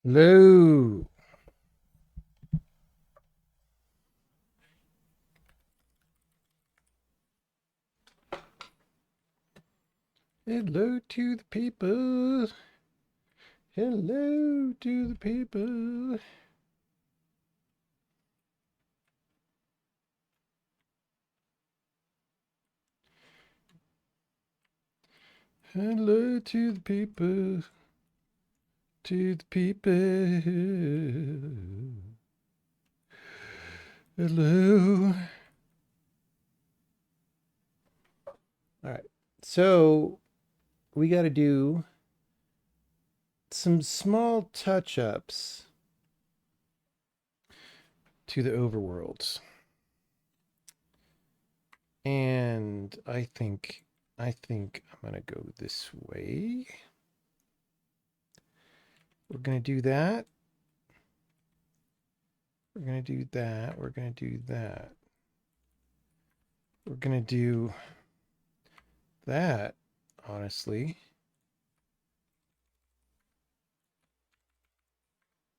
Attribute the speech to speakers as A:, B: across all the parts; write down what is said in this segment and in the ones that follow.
A: Hello. Hello to the people. Hello to the people. Hello to the people. To the people. Hello. All right. So we got to do some small touch ups to the overworlds. And I think I'm going to go this way. We're going to do that. We're going to do that. We're going to do that. We're going to do that, honestly.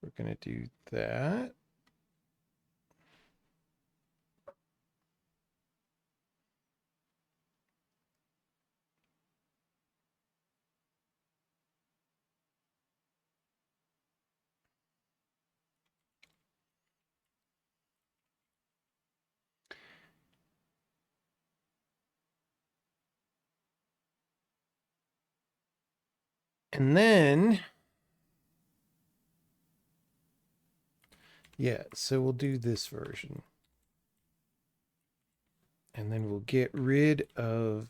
A: We're going to do that. And then, yeah, so we'll do this version. And then we'll get rid of,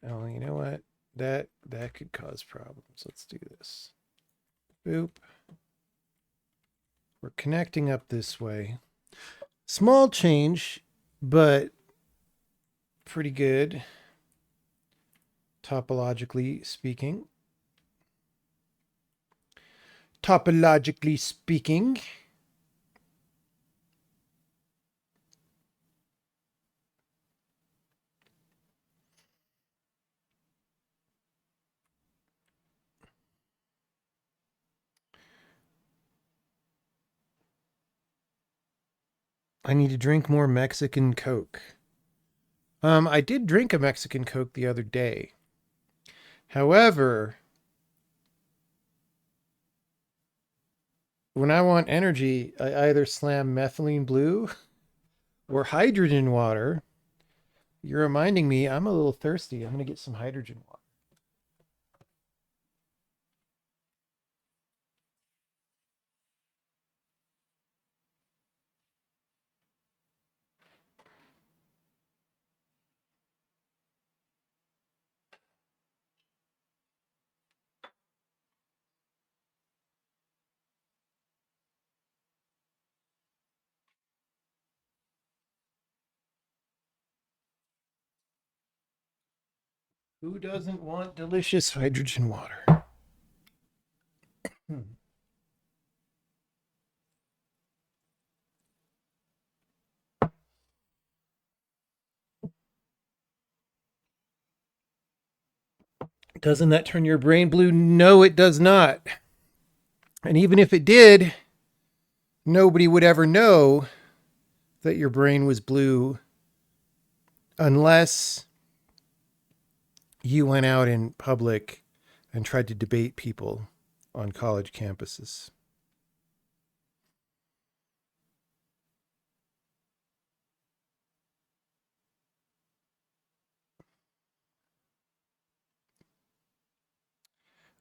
A: oh, you know what? That could cause problems. Let's do this. Boop. We're connecting up this way. Small change, but pretty good, topologically speaking. Topologically speaking. I need to drink more Mexican Coke. I did drink a Mexican Coke the other day. However, when I want energy, I either slam methylene blue or hydrogen water. You're reminding me I'm a little thirsty. I'm going to get some hydrogen water. Who doesn't want delicious hydrogen water? Hmm. Doesn't that turn your brain blue? No, it does not. And even if it did, nobody would ever know that your brain was blue unless you went out in public and tried to debate people on college campuses.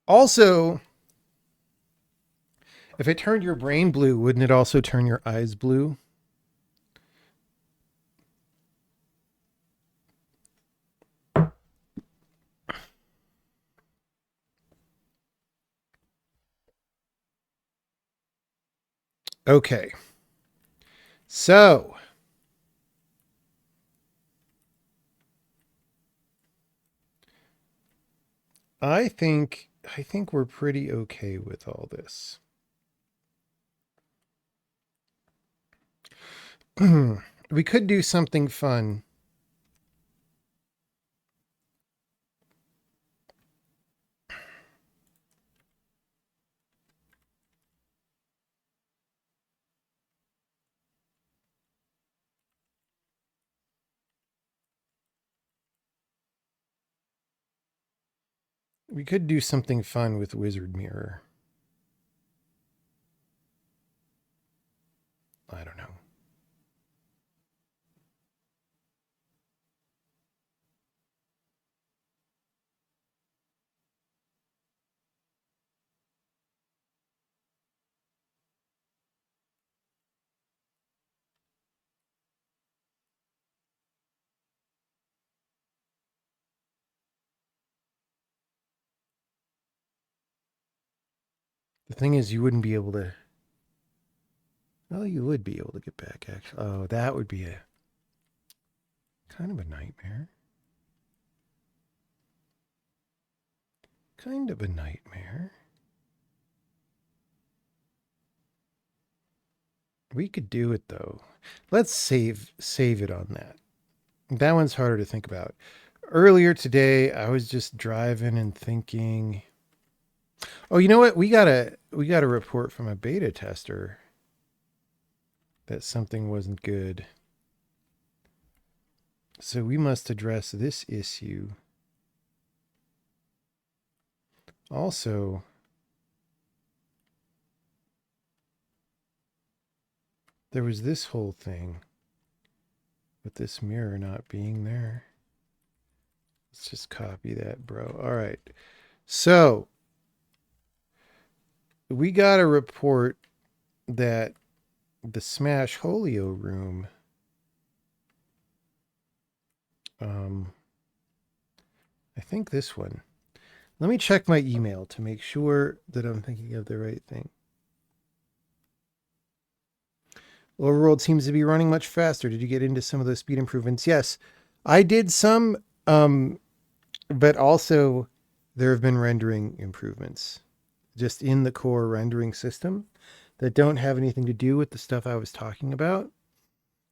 A: Also, if it turned your brain blue, wouldn't it also turn your eyes blue? Okay. So, I think we're pretty okay with all this. We could do something fun. We could do something fun with Wizard Mirror. I don't know. The thing is, you wouldn't be able to. Well, you would be able to get back, actually. Oh, that would be a kind of a nightmare. Kind of a nightmare. We could do it though. Let's save it on that. That one's harder to think about. Earlier today, I was just driving and thinking, oh, you know what? We got a report from a beta tester that something wasn't good. So we must address this issue. Also, there was this whole thing with this mirror not being there. Let's just copy that, bro. All right. So we got a report that the Smash Holio room, I think this one. Let me check my email to make sure that I'm thinking of the right thing. Overworld seems to be running much faster. Did you get into some of those speed improvements? Yes, I did some, but also there have been rendering improvements just in the core rendering system that don't have anything to do with the stuff I was talking about,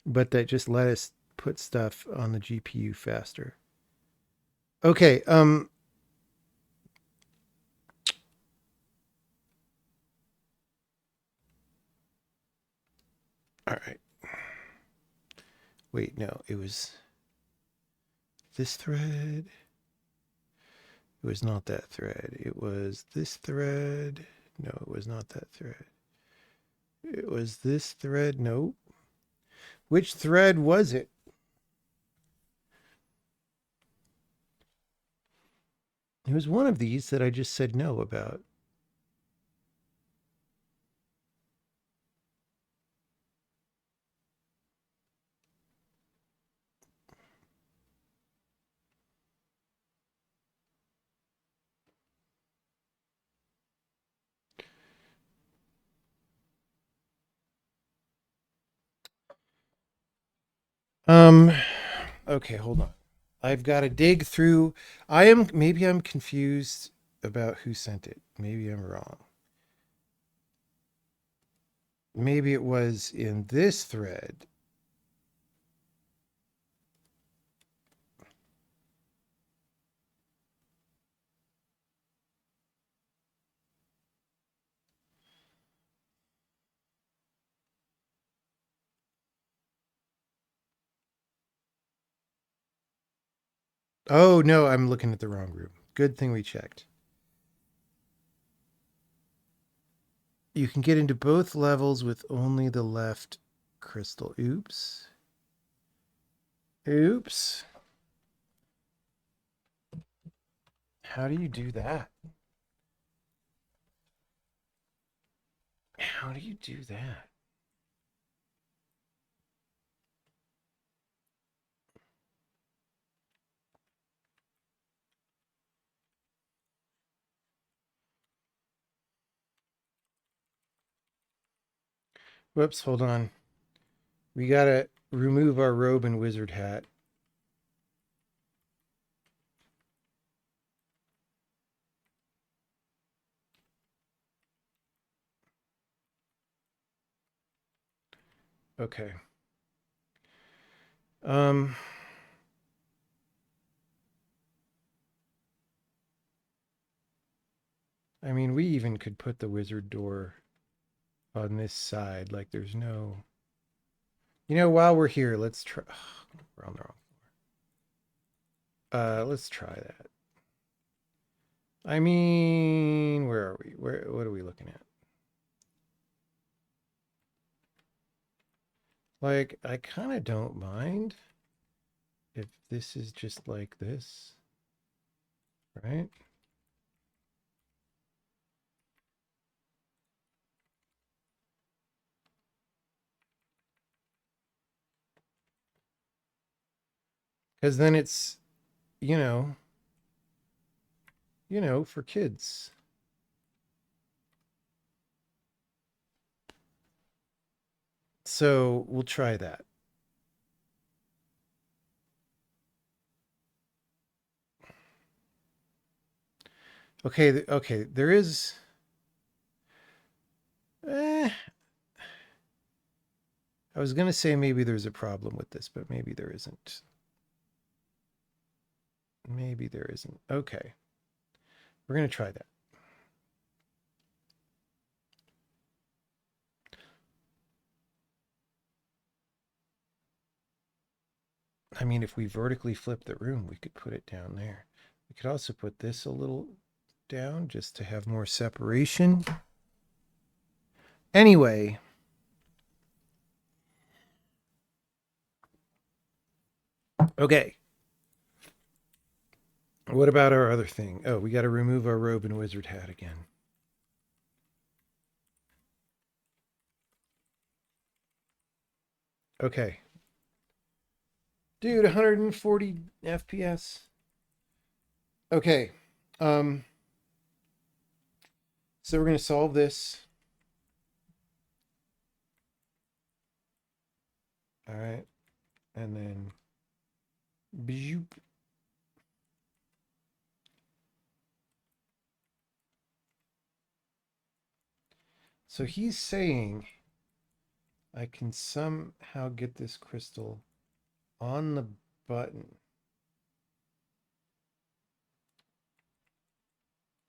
A: but that just let us put stuff on the GPU faster. Okay, all right. Wait, no, it was this thread. It was not that thread. It was this thread. No, it was not that thread. It was this thread. No. Which thread was it? It was one of these that I just said no about. Um, okay, hold on. I've got to dig through. Maybe I'm confused about who sent it. Maybe I'm wrong. Maybe it was in this thread. Oh, no, I'm looking at the wrong group. Good thing we checked. You can get into both levels with only the left crystal. Oops. Oops. How do you do that? How do you do that? Whoops, hold on. We gotta remove our robe and wizard hat. Okay. Um, I mean, we even could put the wizard door on this side. Like, there's no. While we're here, let's try. We're on the wrong. Let's try that. I mean, where are we? What are we looking at? Like, I kind of don't mind if this is just like this, right? Because then it's, you know, for kids. So we'll try that. Okay, okay, there is. Eh, I was gonna say maybe there's a problem with this, but maybe there isn't. Maybe there isn't. Okay, we're gonna try that. I mean, if we vertically flip the room, we could put it down there. We could also put this a little down just to have more separation. Anyway, okay. What about our other thing? Oh, we got to remove our robe and wizard hat again. Okay. Dude, 140 FPS. Okay. Um, so we're going to solve this. All right. And then Bzoop. So he's saying I can somehow get this crystal on the button,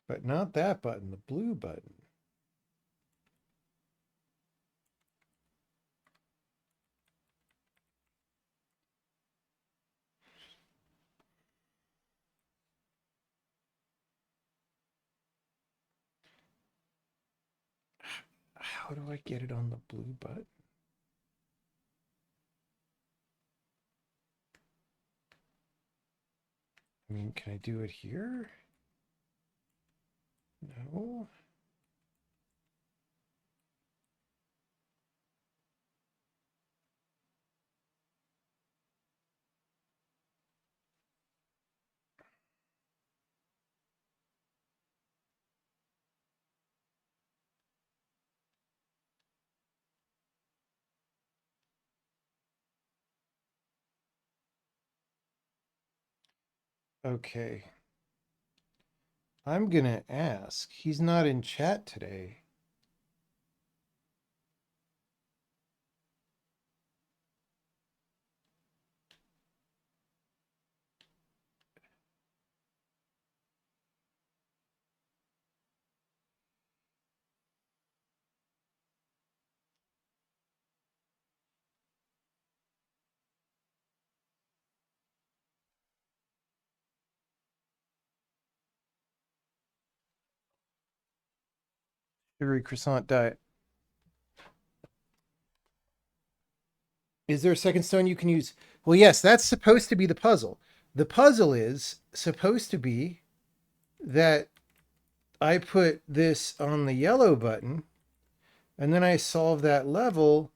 A: but not that button, the blue button. How do I get it on the blue button? I mean, can I do it here? No. Okay. I'm going to ask. He's not in chat today. Sugary croissant diet. Is there a second stone you can use? Well, yes, that's supposed to be the puzzle. The puzzle is supposed to be that I put this on the yellow button and then I solve that level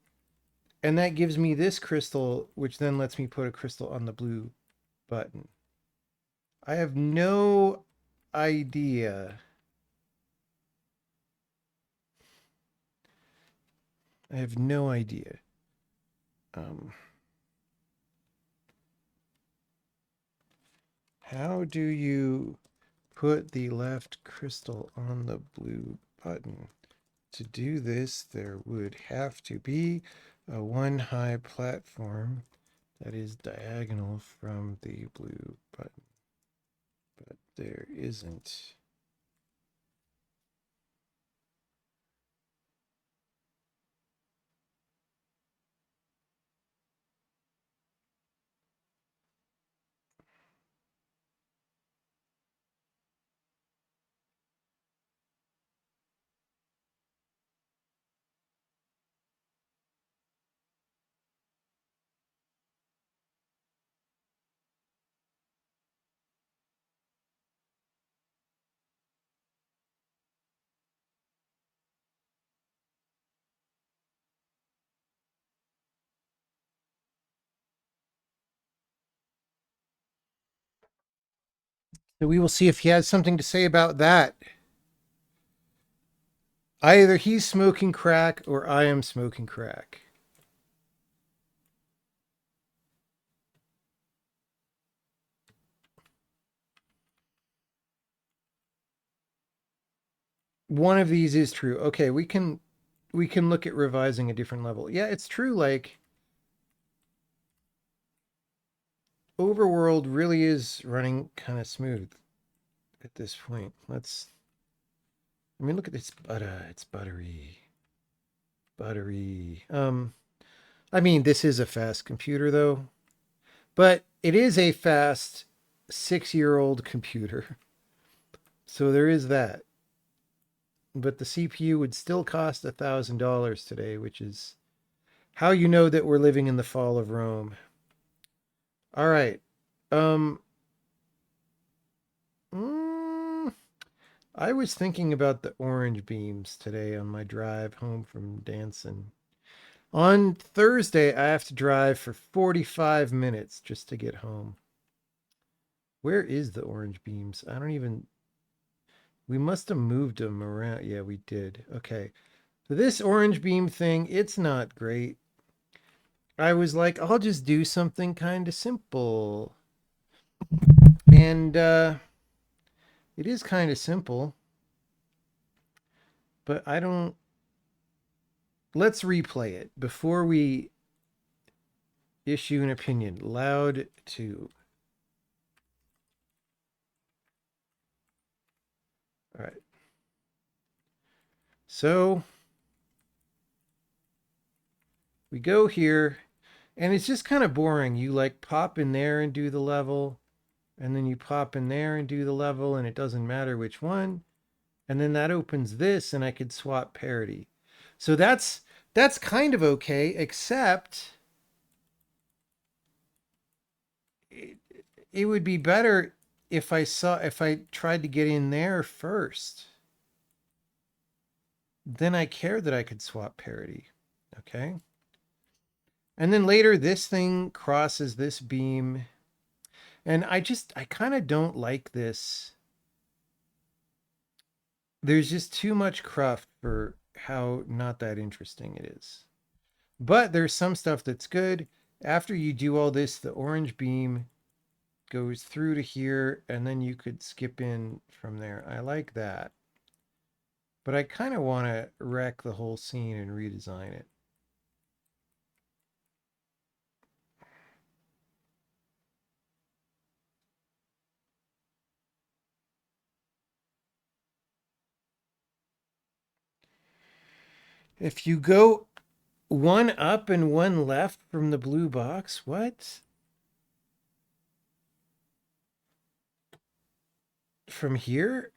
A: and that gives me this crystal, which then lets me put a crystal on the blue button. I have no idea. I have no idea. How do you put the left crystal on the blue button? To do this, there would have to be a one high platform that is diagonal from the blue button, but there isn't. So we will see if he has something to say about that. Either he's smoking crack or I am smoking crack. One of these is true. Okay, we can look at revising a different level. Yeah, it's true. Like Overworld really is running kind of smooth at this point. I mean, look at this butter. It's buttery, buttery. I mean, this is a fast computer though, but it is a fast 6-year-old computer. So there is that. But the CPU would still cost $1,000 today, which is how you know that we're living in the fall of Rome. All right. Um, mm, I was thinking about the orange beams today on my drive home from dancing. On Thursday, I have to drive for 45 minutes just to get home. Where is the orange beams? I don't even. We must have moved them around. Yeah, we did. Okay. So this orange beam thing, it's not great. I was like, I'll just do something kind of simple. And it is kind of simple, but I don't. Let's replay it before we issue an opinion. Loud 2. All right. So we go here, and it's just kind of boring. You like pop in there and do the level, and then you pop in there and do the level, and it doesn't matter which one. And then that opens this, and I could swap parity. So that's kind of okay, except it, it would be better if I tried to get in there first. Then I cared that I could swap parity. Okay. And then later this thing crosses this beam. And I kind of don't like this. There's just too much cruft for how not that interesting it is. But there's some stuff that's good. After you do all this, the orange beam goes through to here, and then you could skip in from there. I like that. But I kind of want to wreck the whole scene and redesign it. If you go one up and one left from the blue box, what? From here?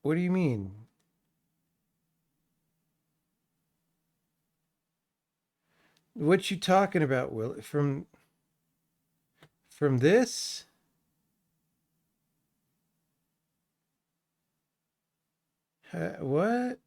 A: What do you mean? What you talking about, Will? From this? What?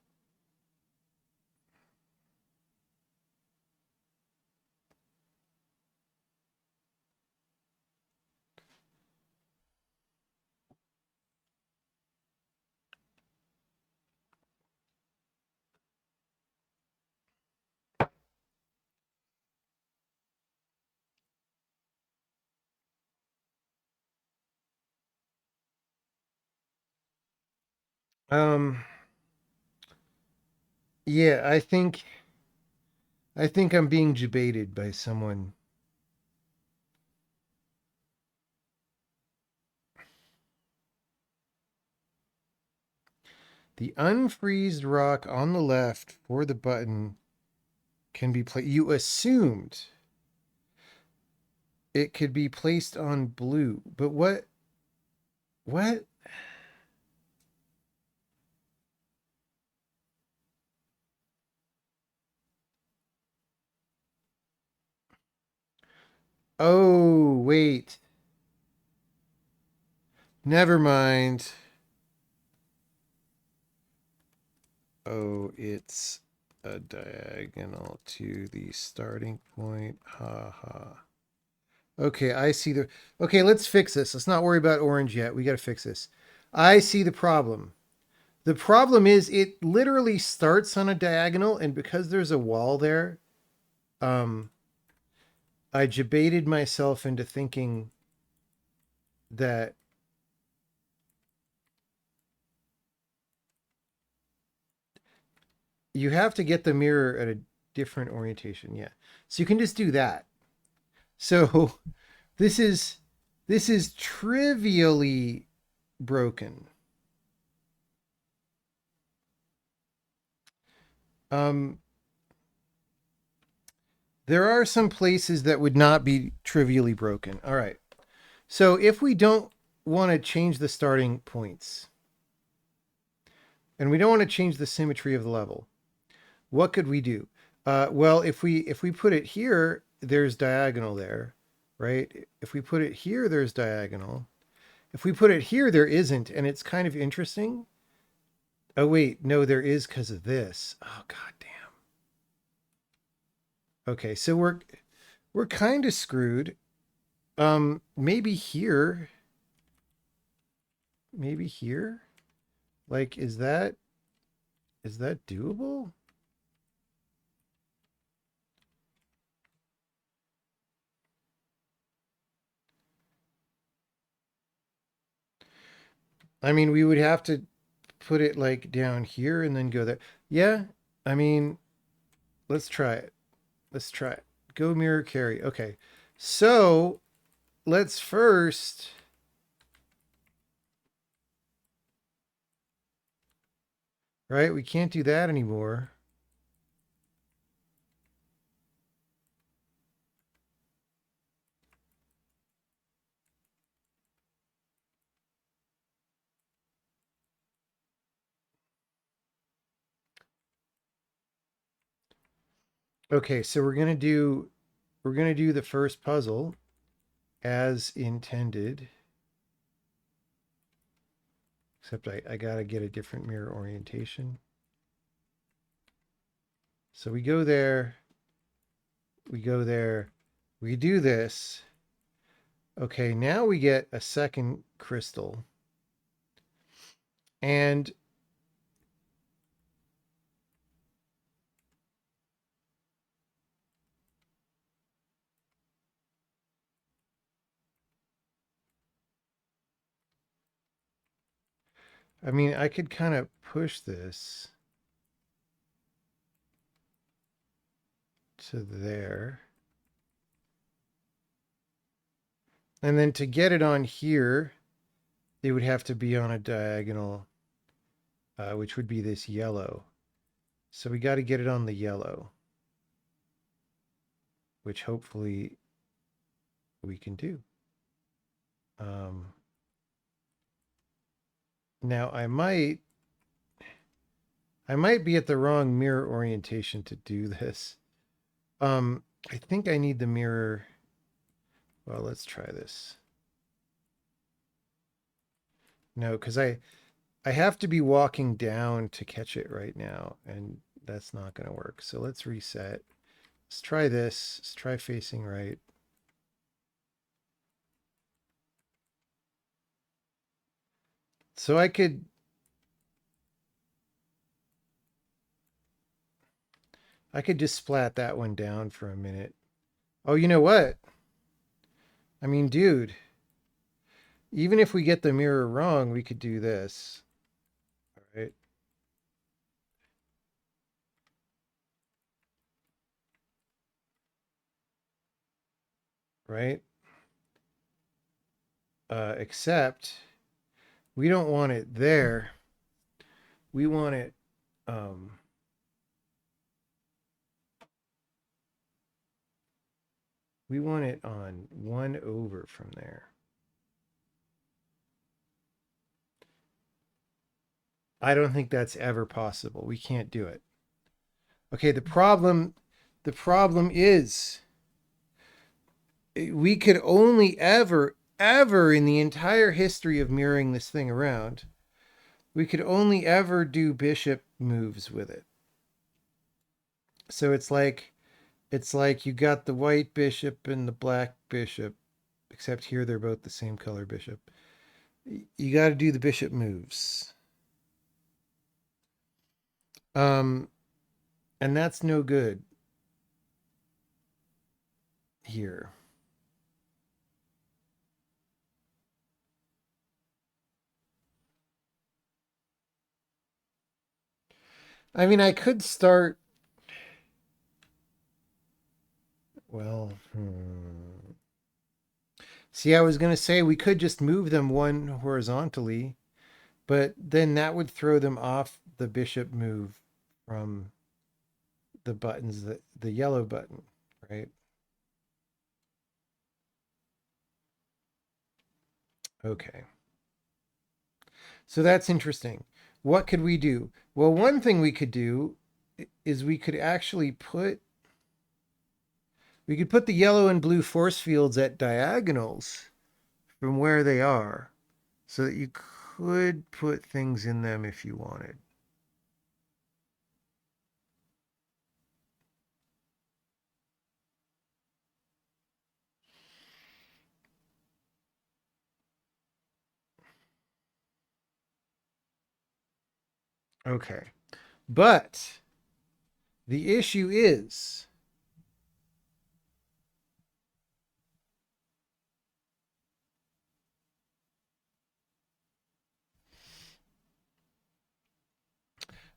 A: Um, yeah, I think I'm being debated by someone. The unfreezed rock on the left for the button can be placed. You assumed it could be placed on blue, but what? What? Oh, wait. Never mind. Oh, it's a diagonal to the starting point. Ha ha. Okay, I see the. Okay, let's fix this. Let's not worry about orange yet. We got to fix this. I see the problem. The problem is it literally starts on a diagonal, and because there's a wall there, um, I debated myself into thinking that you have to get the mirror at a different orientation. Yeah. So you can just do that. So this is this is trivially broken. Um, there are some places that would not be trivially broken. All right. So if we don't want to change the starting points and we don't want to change the symmetry of the level, what could we do? Well, if we put it here, there's diagonal there, right? If we put it here, there's diagonal. If we put it here, there isn't, and it's kind of interesting. Oh wait, no, there is because of this. Oh god damn. Okay, so we're kind of screwed. Maybe here. Maybe here. Like, is that doable? I mean, we would have to put it like down here and then go there. Yeah, I mean, let's try it. Let's try it. Go mirror carry. Okay. So let's first. Right? We can't do that anymore. Okay, so we're gonna do the first puzzle as intended. Except I gotta get a different mirror orientation. So we go there, we go there, we do this. Okay, now we get a second crystal. And I mean, I could kind of push this to there. And then to get it on here, it would have to be on a diagonal, which would be this yellow. So we got to get it on the yellow, which hopefully we can do. Um, now I might be at the wrong mirror orientation to do this. I think I need the mirror. Well, let's try this. No, because I have to be walking down to catch it right now, and that's not going to work. So let's reset. Let's try this. Let's try facing right. So I could just splat that one down for a minute. Oh, you know what? I mean, dude, even if we get the mirror wrong, we could do this. All right. Right? Except we don't want it there. We want it um we want it on 1 over from there. I don't think that's ever possible. We can't do it. Okay, the problem is we could only ever in the entire history of mirroring this thing around, we could only ever do bishop moves with it. So it's like you got the white bishop and the black bishop, except here they're both the same color bishop. You got to do the bishop moves. And that's no good here. I mean, I could start. Well, see, I was going to say we could just move them one horizontally, but then that would throw them off the bishop move from the buttons, the yellow button, right? Okay. So that's interesting. What could we do? Well, one thing we could do is we could actually put the yellow and blue force fields at diagonals from where they are so that you could put things in them if you wanted. Okay. But the issue is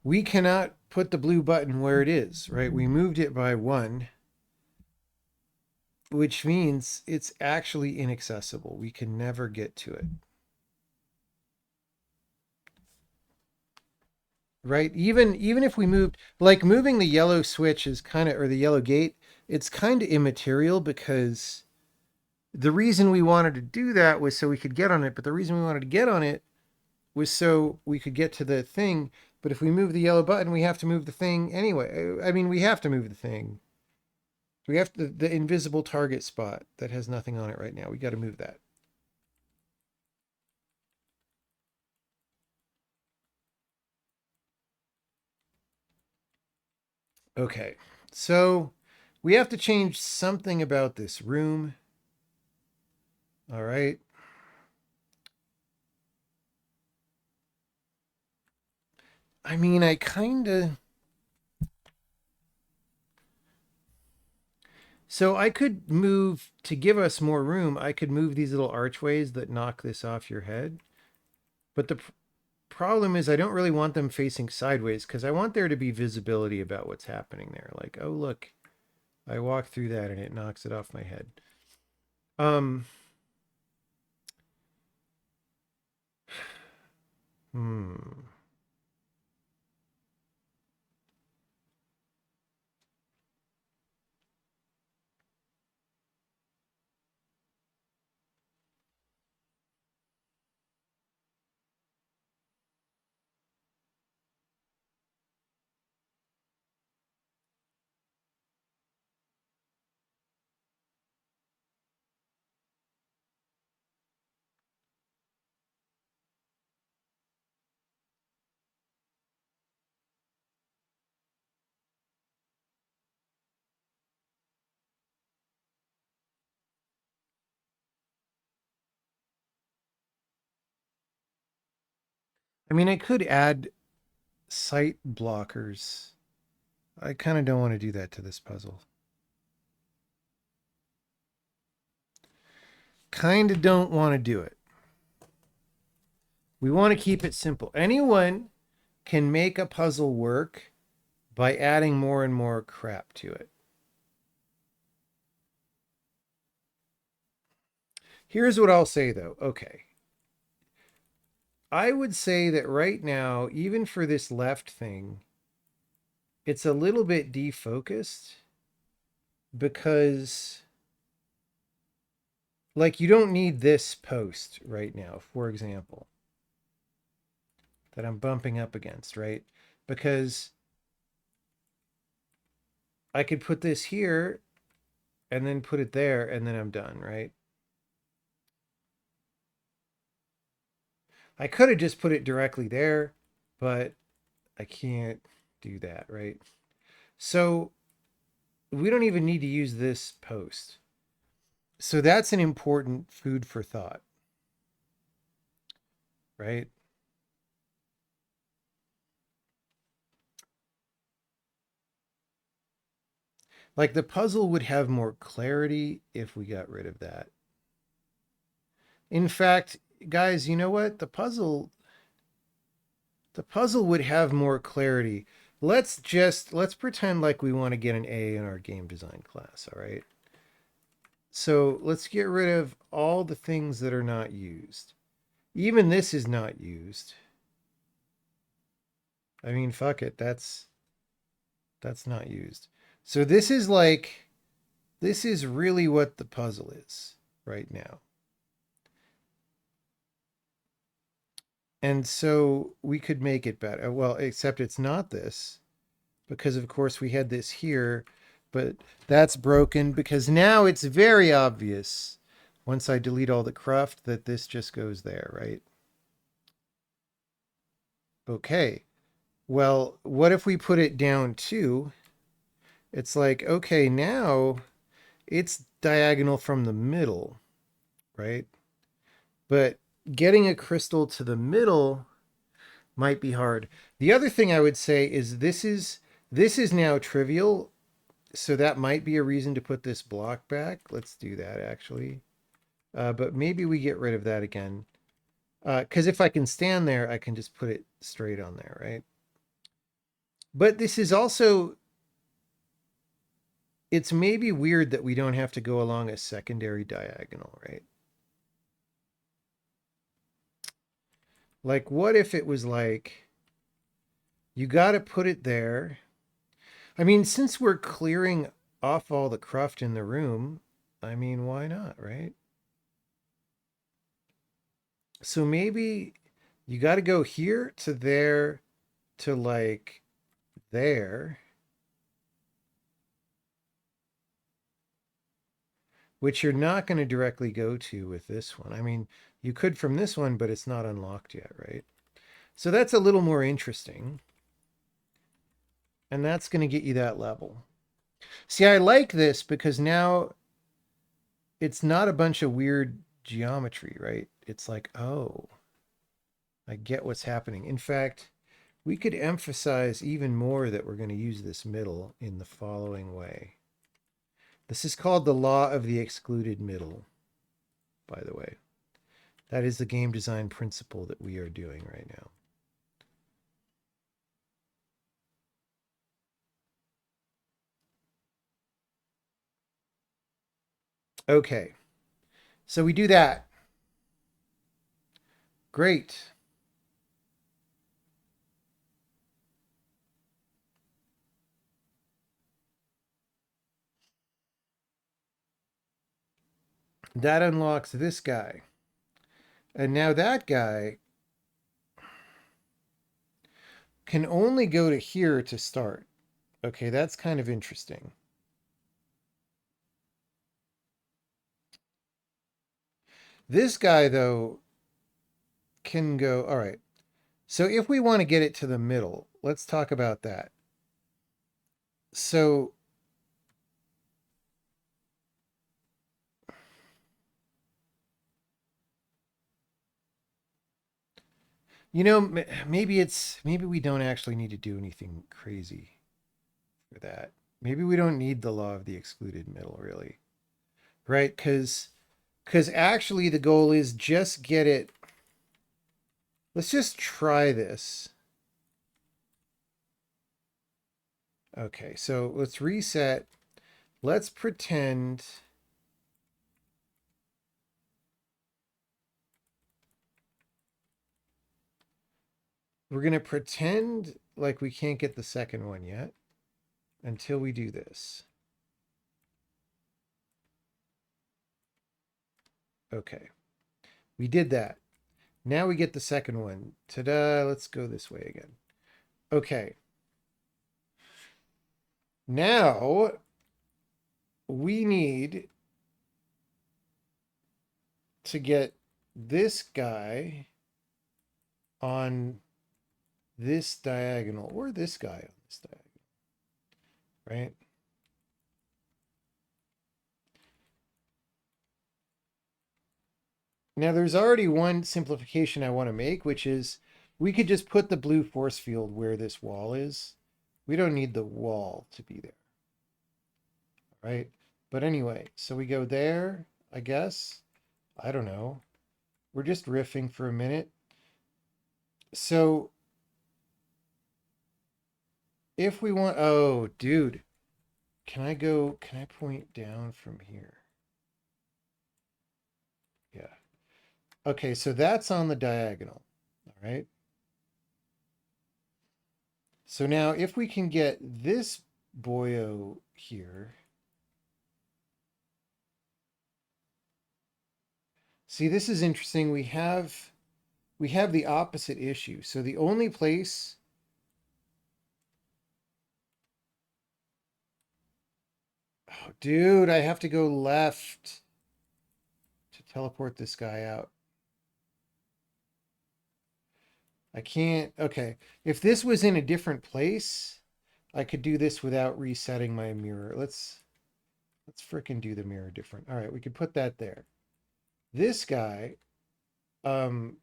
A: we cannot put the blue button where it is, right? We moved it by 1, which means it's actually inaccessible. We can never get to it. Right? Even if we moved, like moving the yellow switch is kind of, or the yellow gate, it's kind of immaterial because the reason we wanted to do that was so we could get on it, but the reason we wanted to get on it was so we could get to the thing. But if we move the yellow button, we have to move the thing anyway. I mean, we have to move the thing. We have the invisible target spot that has nothing on it right now. We got to move that. Okay, so we have to change something about this room. All right. I mean, I kind of. So I could move to give us more room. I could move these little archways that knock this off your head. But the problem is, I don't really want them facing sideways because I want there to be visibility about what's happening there. Like, oh, look, I walk through that and it knocks it off my head. Um, hmm. I mean, I could add sight blockers. I kind of don't want to do that to this puzzle. Kind of don't want to do it. We want to keep it simple. Anyone can make a puzzle work by adding more and more crap to it. Here's what I'll say though. Okay. I would say that right now, even for this left thing, it's a little bit defocused because, like, you don't need this post right now, for example, that I'm bumping up against, right? Because I could put this here and then put it there and then I'm done, right? I could have just put it directly there, but I can't do that, right? So we don't even need to use this post. So that's an important food for thought, right? Like the puzzle would have more clarity if we got rid of that. In fact, guys, you know what? The puzzle would have more clarity. Let's pretend like we want to get an A in our game design class, all right? So, let's get rid of all the things that are not used. Even this is not used. I mean, fuck it. That's not used. So this is really what the puzzle is right now. And so we could make it better. Well, except it's not this because of course we had this here, but that's broken because now it's very obvious once I delete all the cruft that this just goes there, right? Okay. Well, what if we put it down too? It's like, okay, now it's diagonal from the middle, right? But getting a crystal to the middle might be hard. The other thing I would say is this is now trivial, so that might be a reason to put this block back. Let's do that actually. But maybe we get rid of that again. Because if I can stand there, I can just put it straight on there, right? But this is also, it's maybe weird that we don't have to go along a secondary diagonal, right? Like, what if it was like, you got to put it there. I mean, since we're clearing off all the cruft in the room, I mean, why not, right? So maybe you got to go here to there to like there, which you're not going to directly go to with this one. I mean, you could from this one, but it's not unlocked yet, right? So that's a little more interesting. And that's going to get you that level. See, I like this because now it's not a bunch of weird geometry, right? It's like, oh, I get what's happening. In fact, we could emphasize even more that we're going to use this middle in the following way. This is called the law of the excluded middle, by the way. That is the game design principle that we are doing right now. Okay, so we do that. Great. That unlocks this guy. And now that guy can only go to here to start. Okay, that's kind of interesting. This guy, though, can go. All right. So if we want to get it to the middle, let's talk about that. So, maybe we don't actually need to do anything crazy for that. Maybe we don't need the law of the excluded middle, really. Right? Because actually the goal is just get it. Let's just try this. Okay, so let's reset. Let's pretend. We're going to pretend like we can't get the second one yet until we do this. Okay, we did that. Now we get the second one. Ta-da, let's go this way again. Okay. Now we need to get this guy on this diagonal or this guy on this diagonal, right? Now there's already one simplification I want to make, which is we could just put the blue force field where this wall is. We don't need the wall to be there, right? But anyway, so we go there, I guess. I don't know. We're just riffing for a minute. So if we want, oh, dude, can I point down from here? Yeah. Okay, so that's on the diagonal, all right? So now if we can get this boyo here, see, this is interesting. We have the opposite issue. So the only place, oh, dude, I have to go left to teleport this guy out. I can't. Okay. If this was in a different place, I could do this without resetting my mirror. Let's fricking do the mirror different. All right, we could put that there. This guy, um,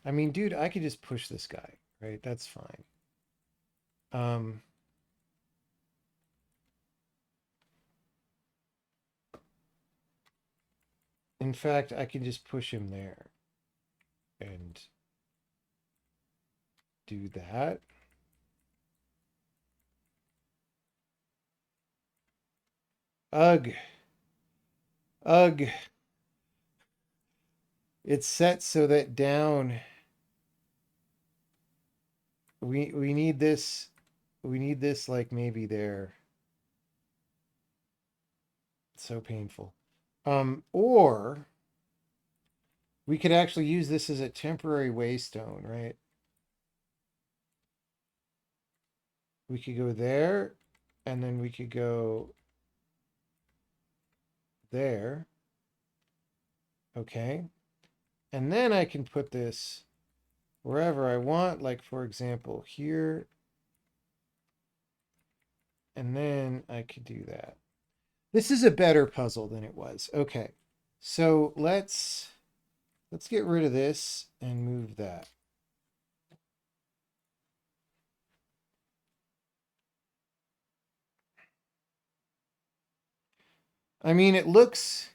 A: I mean, dude, I could just push this guy, right? That's fine. Um, in fact, I can just push him there and do that. Ugh. Ugh. It's set so that down. We need this. We need this like maybe there. It's so painful. Or we could actually use this as a temporary waystone, right? We could go there, and then we could go there. Okay. And then I can put this wherever I want, like for example, here. And then I could do that. This is a better puzzle than it was. Okay. So let's get rid of this and move that. I mean, it looks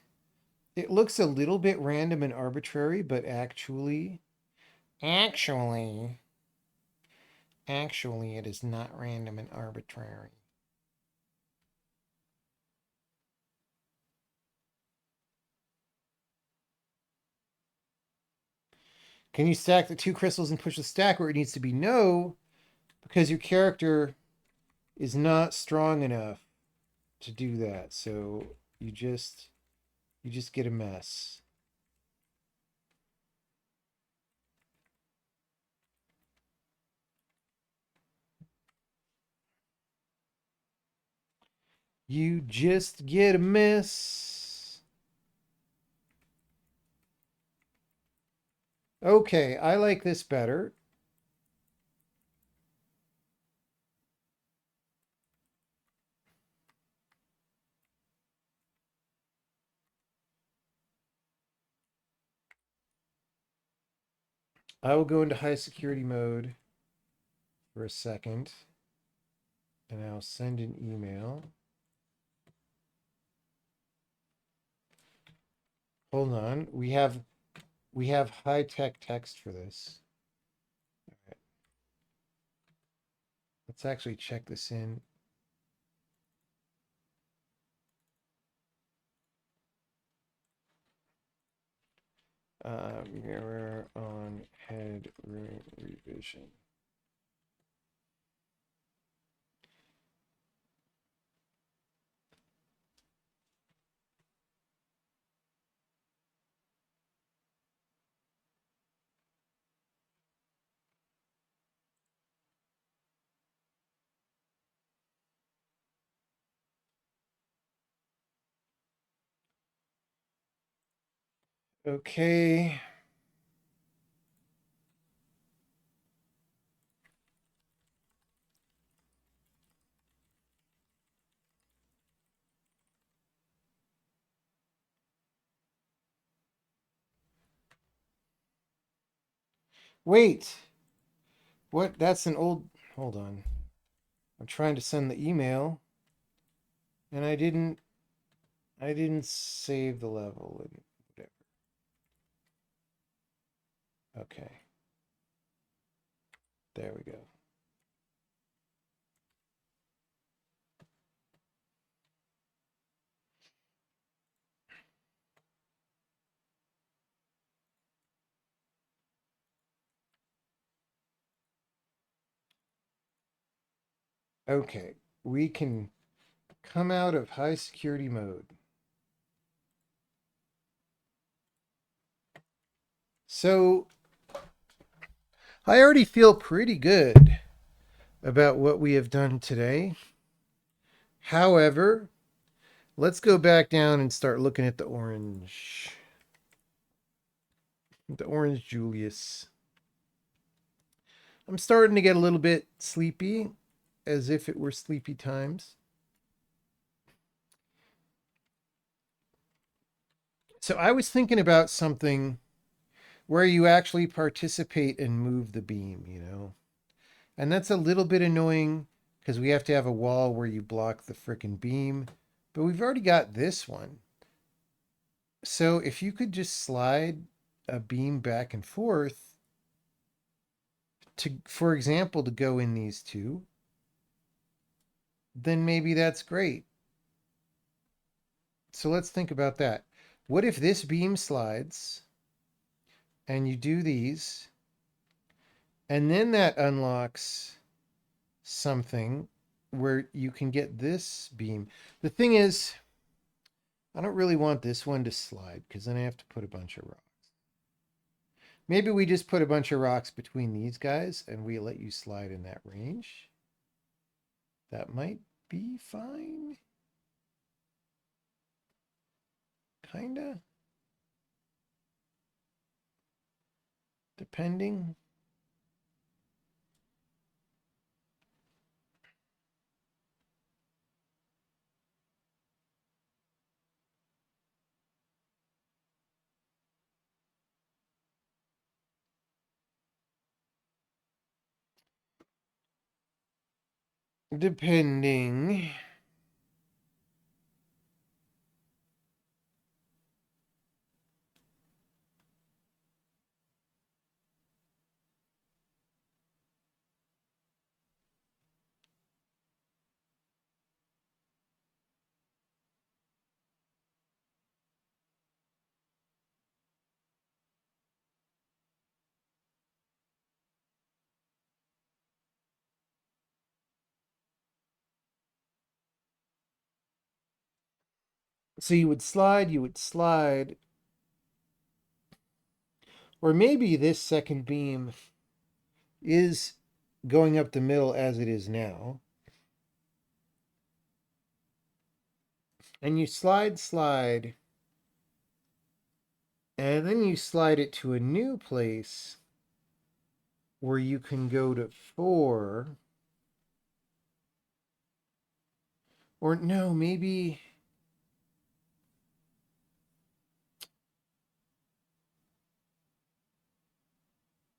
A: a little bit random and arbitrary, but actually, it is not random and arbitrary. Can you stack the two crystals and push the stack where it needs to be? No, because your character is not strong enough to do that. So you just get a mess. You just get a mess. Okay, I like this better. I will go into high security mode for a second, and I'll send an email. Hold on. We have high-tech text for this. All right. Let's actually check this in. Mirror on head revision. Okay. Wait. What? That's an old. Hold on. I'm trying to send the email, and I didn't. I didn't save the level and whatever. Okay. There we go. Okay. We can come out of high security mode. So I already feel pretty good about what we have done today. However, let's go back down and start looking at the orange. The orange Julius. I'm starting to get a little bit sleepy, as if it were sleepy times. So I was thinking about something where you actually participate and move the beam, you know? And that's a little bit annoying because we have to have a wall where you block the frickin' beam. But we've already got this one. So if you could just slide a beam back and forth to, for example, to go in these two, then maybe that's great. So let's think about that. What if this beam slides and you do these, and then that unlocks something where you can get this beam. The thing is, I don't really want this one to slide because then I have to put a bunch of rocks. Maybe we just put a bunch of rocks between these guys and we let you slide in that range. That might be fine. Kinda. Depending. Depending. So you would slide, or maybe this second beam is going up the middle as it is now. And you slide, and then you slide it to a new place where you can go to 4. Or no, maybe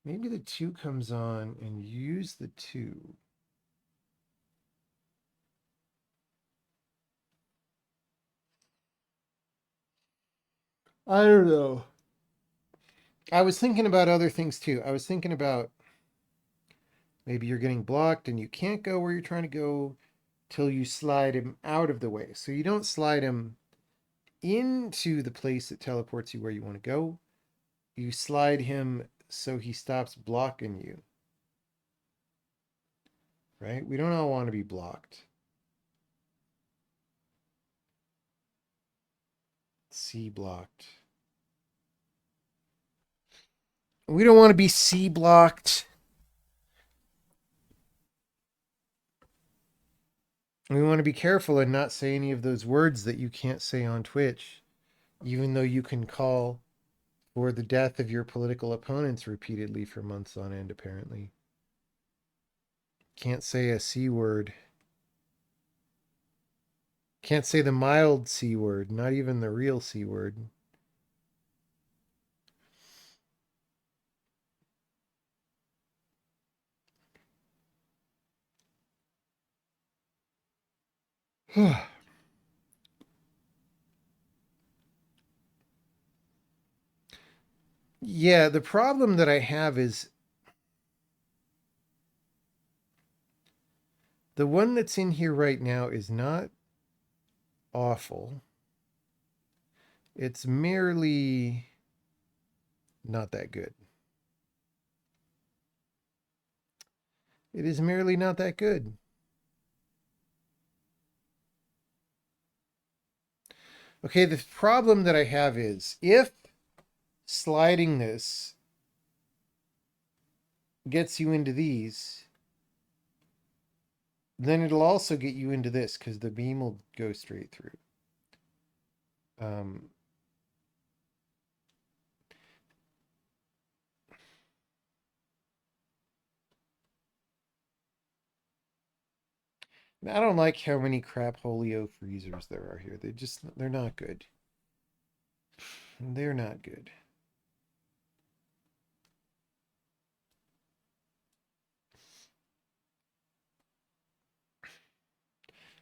A: the 2 comes on and use the 2. I don't know. I was thinking about other things too. I was thinking about maybe you're getting blocked and you can't go where you're trying to go till you slide him out of the way. So you don't slide him into the place that teleports you where you want to go. You slide him so he stops blocking you. Right? We don't all want to be blocked. C blocked. We don't want to be C blocked. We want to be careful and not say any of those words that you can't say on Twitch, even though you can call for the death of your political opponents repeatedly for months on end, apparently. Can't say a C word. Can't say the mild C word, not even the real C word. Yeah, the problem that I have is the one that's in here right now is not awful. It's merely not that good. It is merely not that good. Okay, the problem that I have is if sliding this gets you into these, then it'll also get you into this because the beam will go straight through. Um, I don't like how many crap Holio freezers there are here. They're not good. They're not good.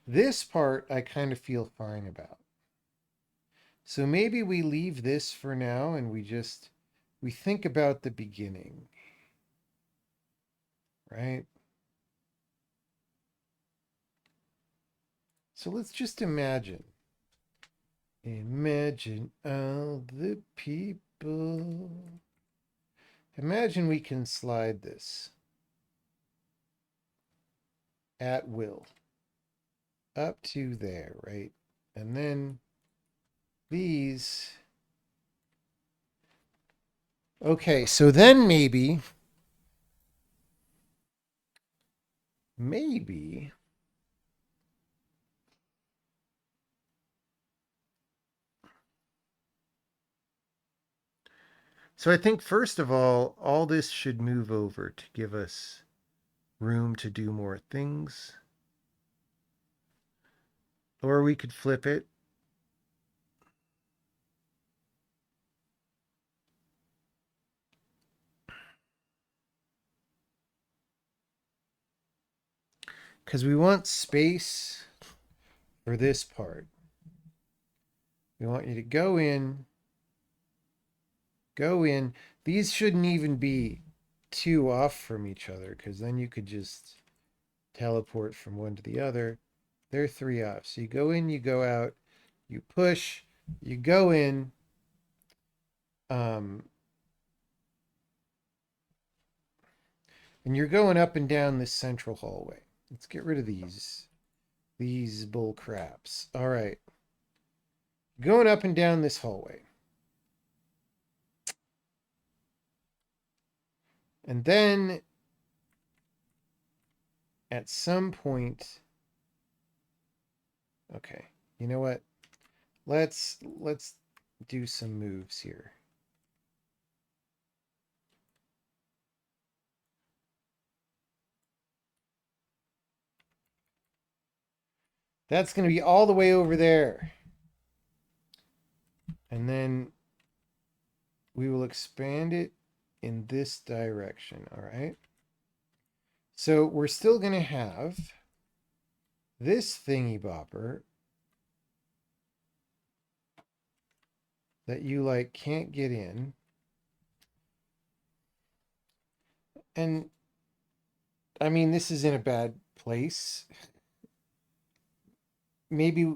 A: This part I kind of feel fine about. So maybe we leave this for now and we think about the beginning, right? So let's just imagine. Imagine all the people. Imagine we can slide this at will up to there, right? And then these. Okay, so then maybe. So I think first of all this should move over to give us room to do more things. Or we could flip it. Because we want space for this part. We want you to go in. Go in. These shouldn't even be too off from each other because then you could just teleport from one to the other. They're 3 off. So you go in, you go out, you push, you go in. Um, and you're going up and down this central hallway. Let's get rid of these bull craps. All right. Going up and down this hallway. And then at some point, okay, you know what? Let's do some moves here. That's going to be all the way over there. And then we will expand it in this direction, all right? So we're still going to have this thingy bopper that you like can't get in. And I mean, this is in a bad place. Maybe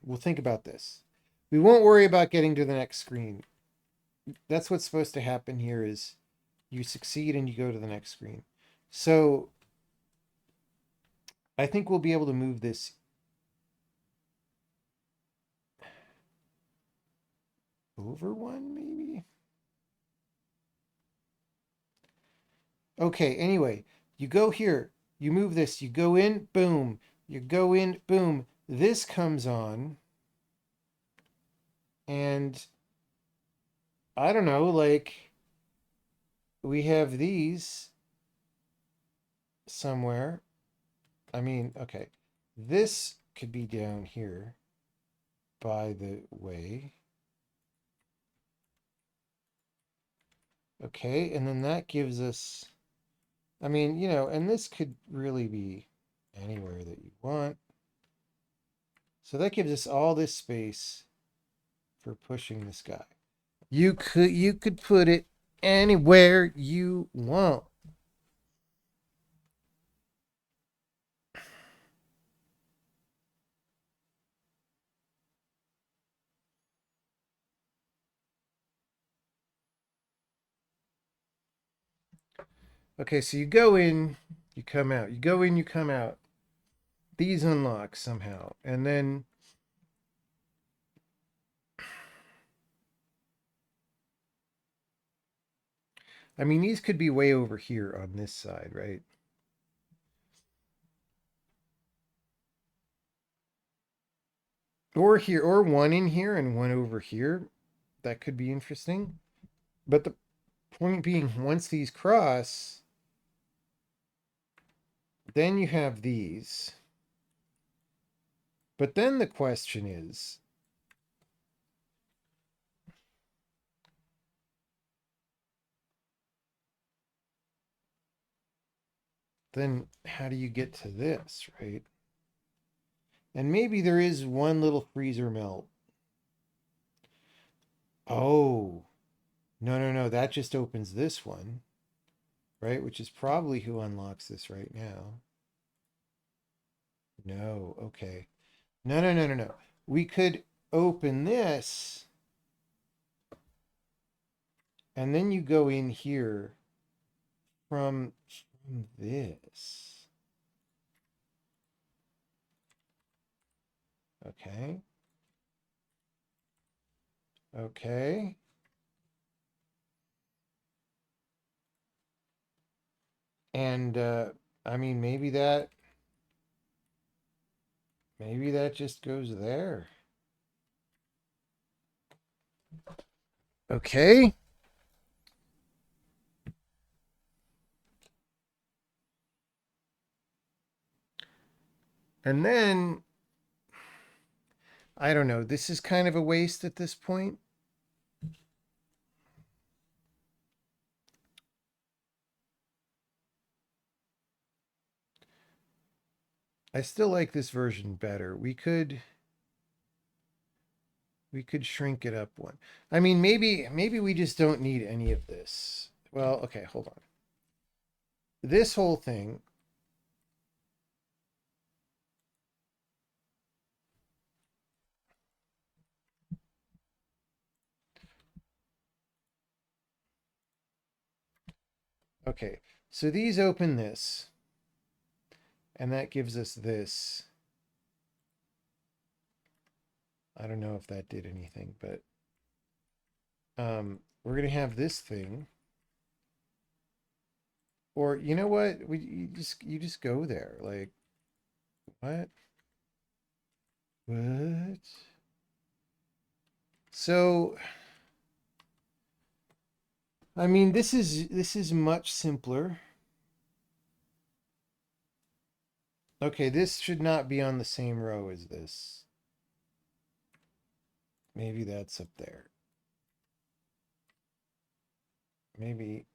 A: we'll think about this. We won't worry about getting to the next screen. That's what's supposed to happen here is you succeed and you go to the next screen. So I think we'll be able to move this over one, maybe? Okay, anyway, you go here, you move this, you go in, boom. You go in, boom. This comes on. And I don't know, like we have these somewhere. I mean, okay. This could be down here, by the way. Okay, and then that gives us, I mean, and this could really be anywhere that you want. So that gives us all this space for pushing this guy. You could put it anywhere you want. Okay, so you go in, you come out. You go in, you come out. These unlock somehow. And then I mean, these could be way over here on this side, right? Or here, or one in here and one over here. That could be interesting. But the point being, once these cross, then you have these. But then the question is, then how do you get to this, right? And maybe there is one little freezer melt. Oh, no, no, no. That just opens this one, right? Which is probably who unlocks this right now. No, okay. No, no, no, no, no. We could open this, and then you go in here from this. Okay. Okay. And I mean, maybe that just goes there. Okay. And then I don't know. This is kind of a waste at this point. I still like this version better. We could shrink it up one. I mean, maybe we just don't need any of this. Well, okay, hold on. This whole thing. Okay. So these open this, and that gives us this. I don't know if that did anything, but we're going to have this thing. Or you know what? You just go there. Like what? What? So I mean, this is much simpler. Okay, this should not be on the same row as this. Maybe that's up there. Maybe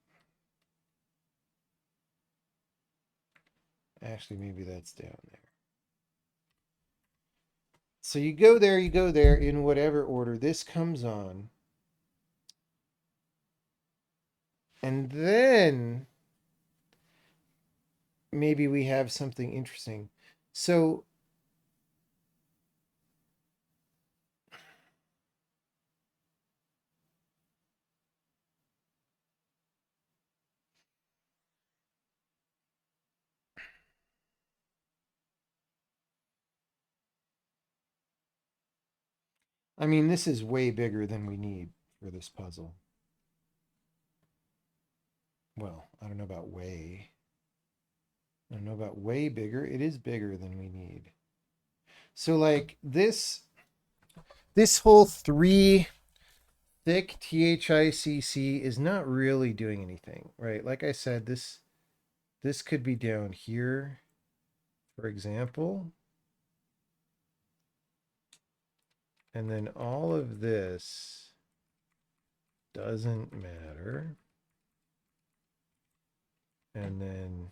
A: actually maybe that's down there. So you go there in whatever order this comes on. And then maybe we have something interesting. So I mean, this is way bigger than we need for this puzzle. Well, I don't know about way. I don't know about way bigger. It is bigger than we need. So like this whole 3 thick THICC is not really doing anything, right? Like I said, this could be down here, for example. And then all of this doesn't matter. And then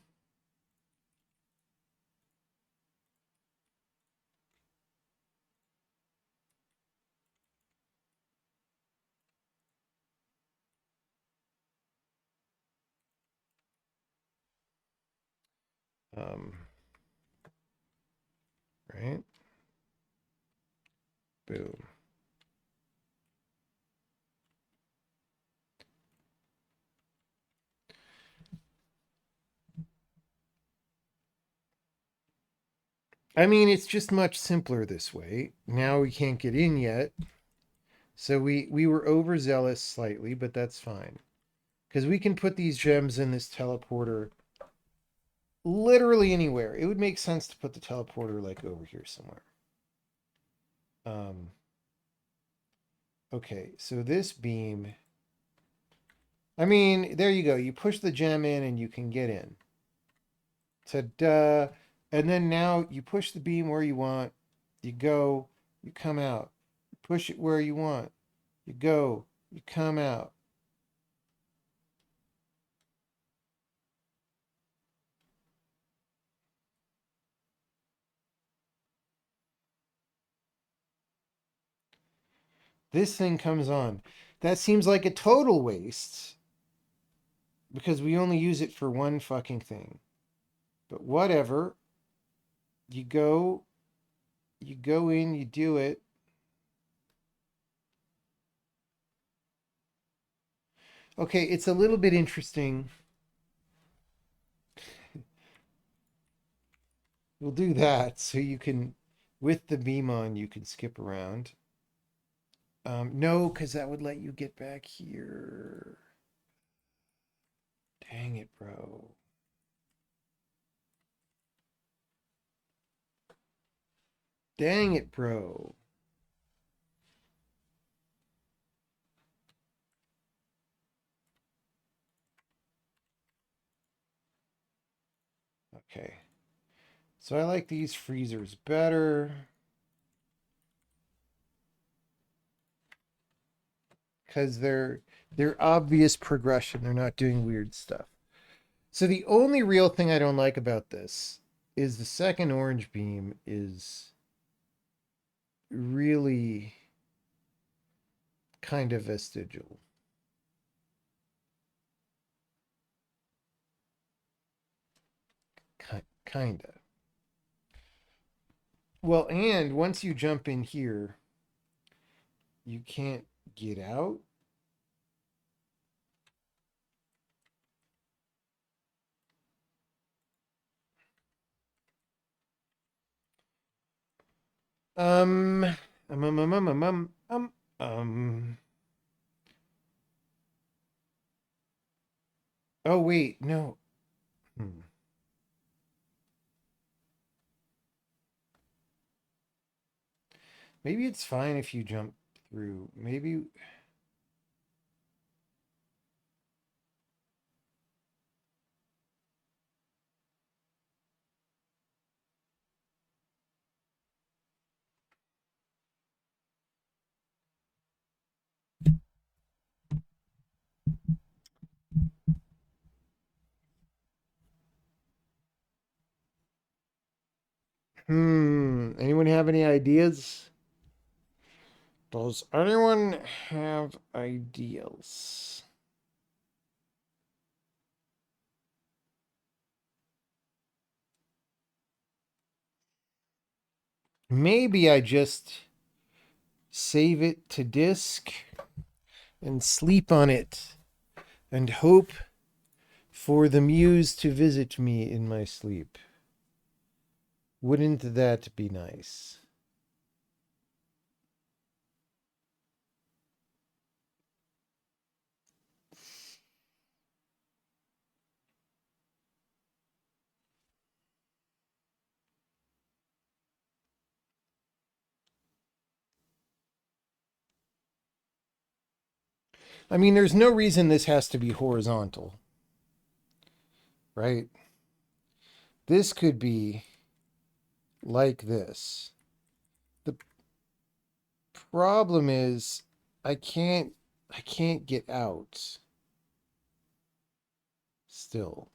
A: Right? Boom. I mean, it's just much simpler this way. Now we can't get in yet. So we were overzealous slightly, but that's fine. Because we can put these gems in this teleporter literally anywhere. It would make sense to put the teleporter like over here somewhere. Um, okay, so this beam. I mean, there you go. You push the gem in and you can get in. Ta-da! And then now you push the beam where you want. You go, you come out. Push it where you want. You go, you come out. This thing comes on. That seems like a total waste because we only use it for one fucking thing. But whatever. You go in, you do it. Okay, it's a little bit interesting. We'll do that so you can, with the beam on, you can skip around. No, because that would let you get back here. Dang it, bro. Dang it, bro. Okay. So I like these freezers better because they're obvious progression. They're not doing weird stuff. So the only real thing I don't like about this is the second orange beam is really kind of vestigial. Kinda. Well, and once you jump in here, you can't get out. Um, um, um, um, um, um, um, um, um. Oh wait, no. Hmm. Maybe it's fine if you jump through. Maybe. Anyone have any ideas? Does anyone have ideas? Maybe I just save it to disk and sleep on it and hope for the muse to visit me in my sleep. Wouldn't that be nice? I mean, there's no reason this has to be horizontal, right? This could be like this. The problem is I can't get out still.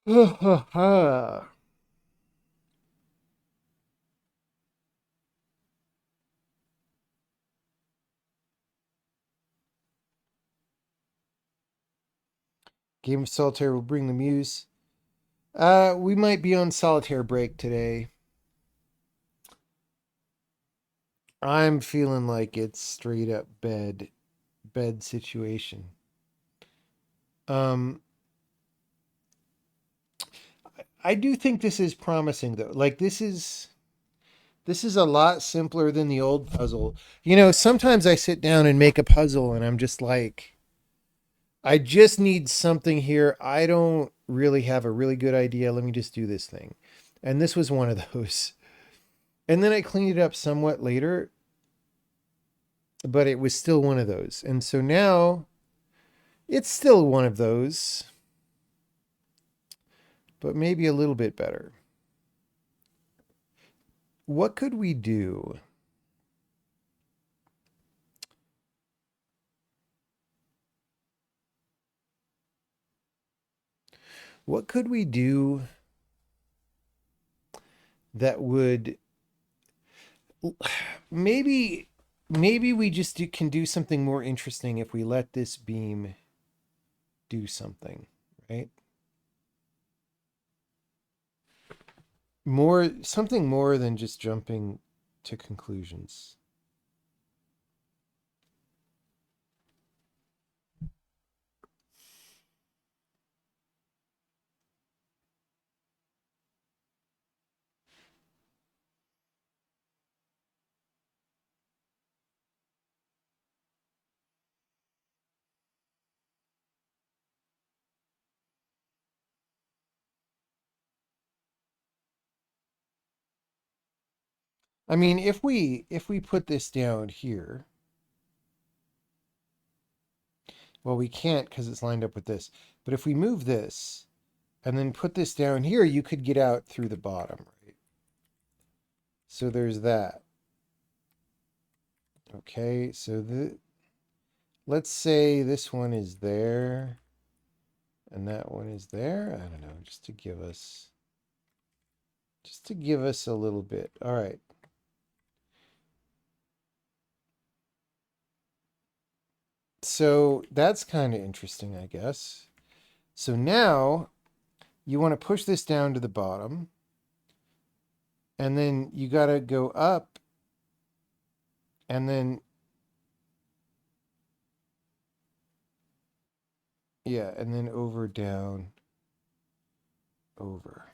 A: Game of Solitaire will bring the muse. We might be on solitaire break today. I'm feeling like it's straight up bed situation. Um, I do think this is promising though. Like this is a lot simpler than the old puzzle. Sometimes I sit down and make a puzzle and I'm just like, I just need something here. I don't really have a really good idea. Let me just do this thing. And this was one of those. And then I cleaned it up somewhat later, but it was still one of those. And so now it's still one of those, but maybe a little bit better. What could we do? What could we do that would maybe we just can do something more interesting if we let this beam do something, right? Something more than just jumping to conclusions. I mean, if we put this down here, well, we can't because it's lined up with this. But if we move this and then put this down here, you could get out through the bottom, right? So there's that. Okay, so let's say this one is there and that one is there. I don't know, just to give us a little bit. All right. So that's kind of interesting, I guess. So now you want to push this down to the bottom, and then you got to go up, and then, yeah, and then over, down, over.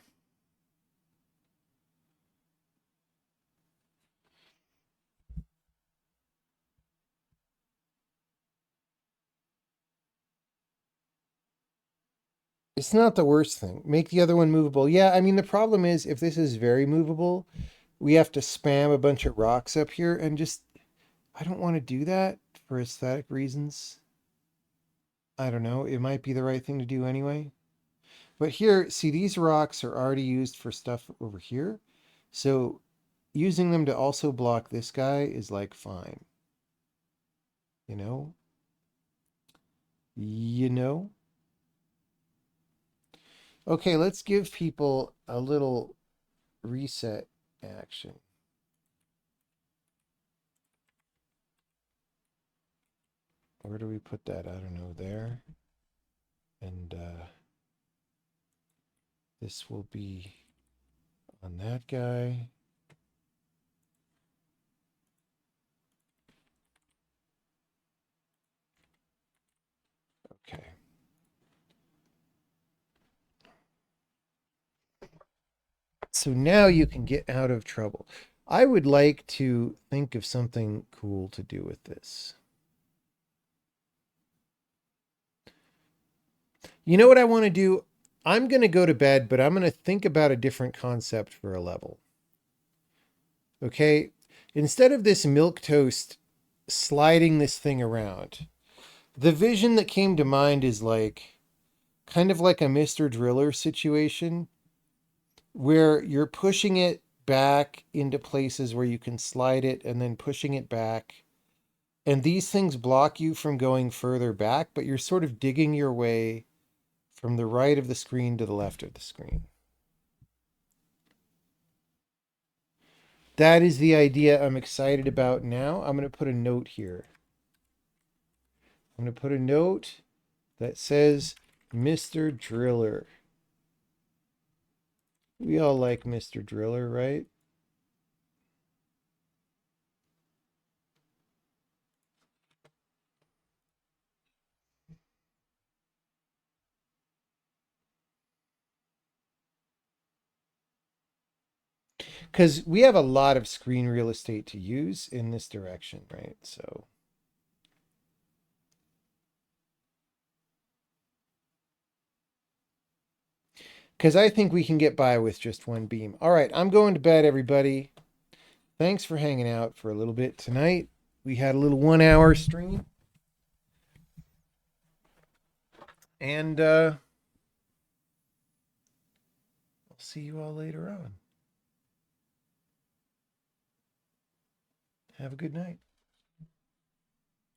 A: It's not the worst thing. Make the other one movable. Yeah, I mean, the problem is if this is very movable, we have to spam a bunch of rocks up here, and just, I don't want to do that for aesthetic reasons. I don't know. It might be the right thing to do anyway. But here, see, these rocks are already used for stuff over here. So using them to also block this guy is like fine. You know? You know? Okay, let's give people a little reset action. Where do we put that? I don't know, there. And this will be on that guy. Okay. So now you can get out of trouble. I would like to think of something cool to do with this. You know what I want to do? I'm going to go to bed, but I'm going to think about a different concept for a level. Okay? Instead of this milk toast sliding this thing around, the vision that came to mind is like kind of like a Mr. Driller situation where you're pushing it back into places where you can slide it and then pushing it back. And these things block you from going further back, but you're sort of digging your way from the right of the screen to the left of the screen. That is the idea I'm excited about now. I'm going to put a note here. I'm going to put a note that says Mr. Driller. We all like Mr. Driller, right? Because we have a lot of screen real estate to use in this direction, right? So because I think we can get by with just one beam. All right, I'm going to bed, everybody. Thanks for hanging out for a little bit tonight. We had a little 1 hour stream. And I'll see you all later on. Have a good night.